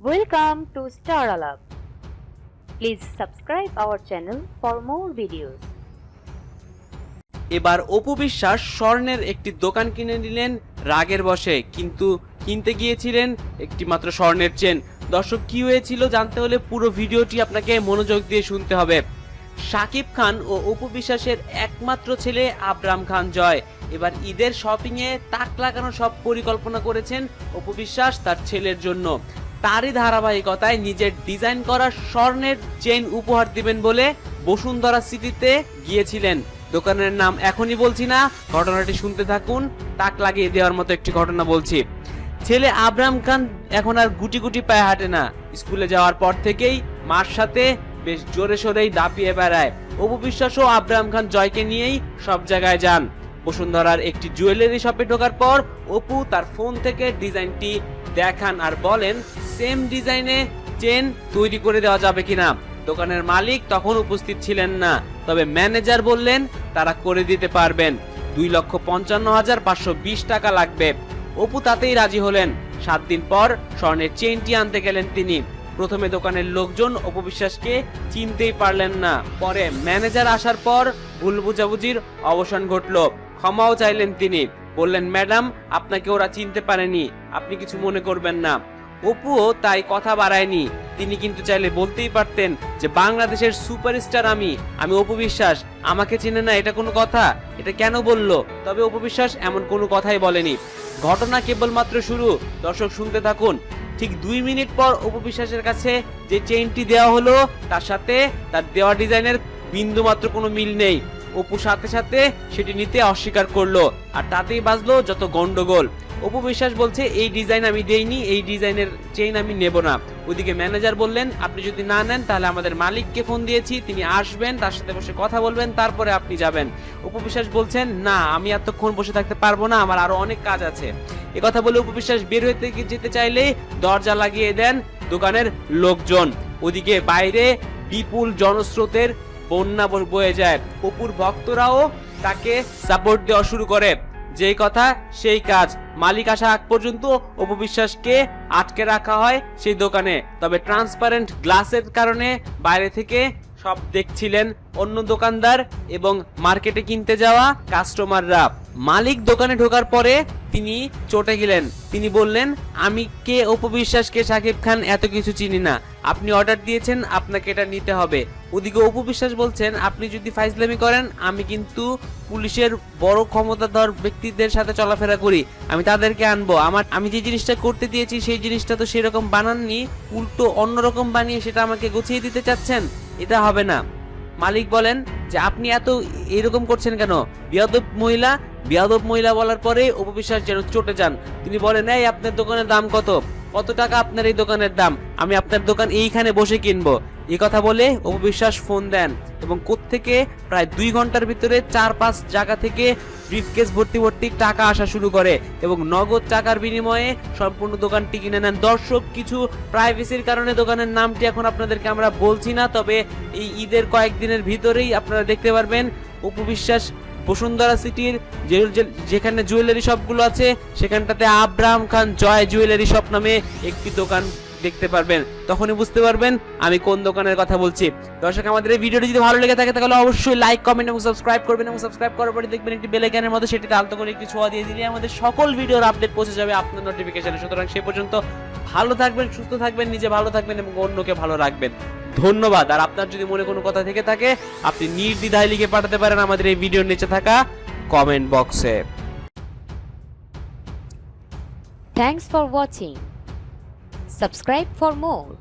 Welcome to Star Alap. Please subscribe our channel for more videos. এবার অপু বিশ্বাস স্বর্ণের একটি দোকান কিনে নিলেন রাগের বশে, কিন্তু কিনতে গিয়েছিলেন একটি মাত্র স্বর্ণের চেন। দর্শক, কি হয়েছিল জানতে হলে পুরো ভিডিওটি আপনাকে মনোযোগ দিয়ে শুনতে হবে। শাকিব খান ও অপু বিশ্বাসের একমাত্র ছেলে আবরাম খান জয় এবার ঈদের শপিং এ তাক লাগানো সব পরিকল্পনা করেছেন অপু বিশ্বাস তার ছেলের জন্য। তারই ধারাবাহিকতায় নিজের ডিজাইন করা স্বর্ণের চেন উপহার দিবেন বলে বসুন্ধরা সিটিতে গিয়েছিলেন। দোকানের নাম এখনই বলছি না, ঘটনাটি শুনতে থাকুন। তাক লাগিয়ে দেওয়ার মতো একটি ঘটনা বলছি। ছেলে আবরাম খান এখন আর গুটি গুটি পায়ে হাঁটে না। স্কুলে যাওয়ার পর থেকেই মার সাথে বেশ জোরে সোরেই দাপিয়ে বেড়ায়। অপু বিশ্বাস ও আবরাম খান জয়কে নিয়েই সব জায়গায় যান। বসুন্ধরার একটি জুয়েলারি শপে ঢোকার পর অপু তার ফোন থেকে ডিজাইনটি দেখান আর বলেন সেম ডিজাইনে চেন তৈরি করে দেওয়া যাবে কিনা। দোকানের মালিক তখন উপস্থিত ছিলেন না, তবে ম্যানেজার বললেন তারা করে দিতে পারবেন। 2,55,520 টাকা লাগবে। অপু তাতেই রাজি হলেন। 7 দিন পর স্বর্ণের চেইনটি আনতে গেলেন তিনি। প্রথমে দোকানের লোকজন অপু বিশ্বাসকে চিনতেই পারলেন না। পরে ম্যানেজার আসার পর ভুল বুঝাবুঝির অবসান ঘটল। ক্ষমাও চাইলেন তিনি। বললেন, ম্যাডাম, আপনাকে ওরা চিনতে পারেনি, আপনি কিছু মনে করবেন না। অপুও তাই কথা বাড়ায়নি। তিনি কিন্তু চাইলে বলতেই পারতেন যে বাংলাদেশের সুপারস্টার আমি অপু বিশ্বাস, আমাকে চেনে না, এটা কোনো কথা? এটা কেন বললো? তবে অপু বিশ্বাস এমন কোনো কথাই বলেনি। ঘটনা কেবলমাত্র শুরু। দর্শক, শুনতে থাকুন। ঠিক 2 মিনিট পর অপু বিশ্বাসের কাছে যে চেইনটি দেওয়া হলো তার সাথে তার দেওয়া ডিজাইনের বিন্দু মাত্র কোনো মিল নেই। অপু সাথে সাথে সেটি নিতে অস্বীকার করলো, আর তাতেই বাজলো যত গন্ডগোল। অপু বিশ্বাস বলছে এই ডিজাইন আমি দেইনি, এই ডিজাইনের চেইন আমি নেব না। ওইদিকে ম্যানেজার বললেন, আপনি যদি না নেন তাহলে আমাদের মালিককে ফোন দিয়েছি, তিনি আসবেন, তার সাথে বসে কথা বলবেন, তারপরে আপনি যাবেন। অপু বিশ্বাস বলছেন, না, আমি এতক্ষণ বসে থাকতে পারবো না, আমার আরো অনেক কাজ আছে। কথা বলে অপু বিশ্বাস বের হতে যেতে চাইলেই দরজা লাগিয়ে দেন দোকানের লোকজন। ওদিকে বাইরে বিপুল জনস্রোতের বন্যা বয়ে যায়। অপুর ভক্তরাও তাকে সাপোর্ট দেওয়া শুরু করে। যেই কথা সেই কাজ। মালিক আসা আগ পর্যন্ত অপু বিশ্বাসকে আটকে রাখা হয় সেই দোকানে। তবে ট্রান্সপারেন্ট গ্লাসের কারণে বাইরে থেকে সব দেখছিলেন অন্য দোকানদার এবং মার্কেটে কিনতে যাওয়া কাস্টমাররা। মালিক দোকানে ঢোকার পরে তিনি চটে গেলেন। তিনি বললেন, আমি কে অপু বিশ্বাসকে শাকিব খান এত কিছু চিনি না, আপনি অর্ডার দিয়েছেন, আপনাকে এটা নিতে হবে। ওদিকে অপু বিশ্বাস বলছেন, আপনি যদি ফাইজলামি করেন, আমি কিন্তু পুলিশের বড় ক্ষমতাধর ব্যক্তিদের সাথে চলাফেরা করি, আমি তাদেরকে আনবো। আমি যে জিনিসটা করতে দিয়েছি সেই জিনিসটা তো সেরকম বানাননি, উল্টো অন্যরকম বানিয়ে সেটা আমাকে গুছিয়ে দিতে চাচ্ছেন, এটা হবে না। মালিক বলেন যে আপনি এত এরকম করছেন কেন, বিয়াদব মহিলা। বিয়াদব মহিলা বলার পরে অপু বিশ্বাস যেন চটে যান। তিনি বলেন, এই আপনার দোকানের দাম কত টাকা আপনার এই দোকানের দাম, আমি আপনার দোকান এইখানে বসে কিনবো। এই কথা বলে অপু বিশ্বাস ফোন দেন এবং কোত্থেকে প্রায় 2 ঘন্টার ভিতরে 4-5 জায়গা থেকে ব্রিফকেস ভর্তি ভর্তি টাকা আসা শুরু করে এবং নগদ টাকার বিনিময়ে সম্পূর্ণ দোকানটি কিনে নেন। দর্শক, কিছু প্রাইভেসির কারণে দোকানের নামটি এখন আপনাদেরকে আমরা বলছি না, তবে এই ঈদের কয়েকদিনের ভিতরেই আপনারা দেখতে পারবেন অপু বিশ্বাস বসুন্ধরা সিটির যেখানে জুয়েলারি শপগুলো আছে সেখানটাতে আবরাম খান জয় জুয়েলারি শপ নামে একটি দোকান দেখতে পারবেন। তখনই বুঝতে পারবেন আমি কোন দোকানের কথা বলছি। দর্শক, আমাদের এই ভিডিওটি যদি ভালো লেগে থাকে তাহলে অবশ্যই লাইক, কমেন্ট এবং সাবস্ক্রাইব করবেন, এবং সাবস্ক্রাইব করার পরে দেখবেন একটি বেল আইকনের মধ্যে, সেটিতে আলতো করে একটি ছোঁয়া দিয়ে দিলে আমাদের সকল ভিডিওর আপডেট পৌঁছে যাবে আপনার নোটিফিকেশনে। সুতরাং সে পর্যন্ত ভালো থাকবেন, সুস্থ থাকবেন, নিজে ভালো থাকবেন এবং অন্যকে ভালো রাখবেন। ধন্যবাদ। আর আপনার যদি মনে কোনো কথা থেকে থাকে আপনি নির্দ্বিধায় লিখে পাঠাতে পারেন আমাদের এই ভিডিওর নিচে থাকা কমেন্ট বক্সে। Thanks for watching. Subscribe for more.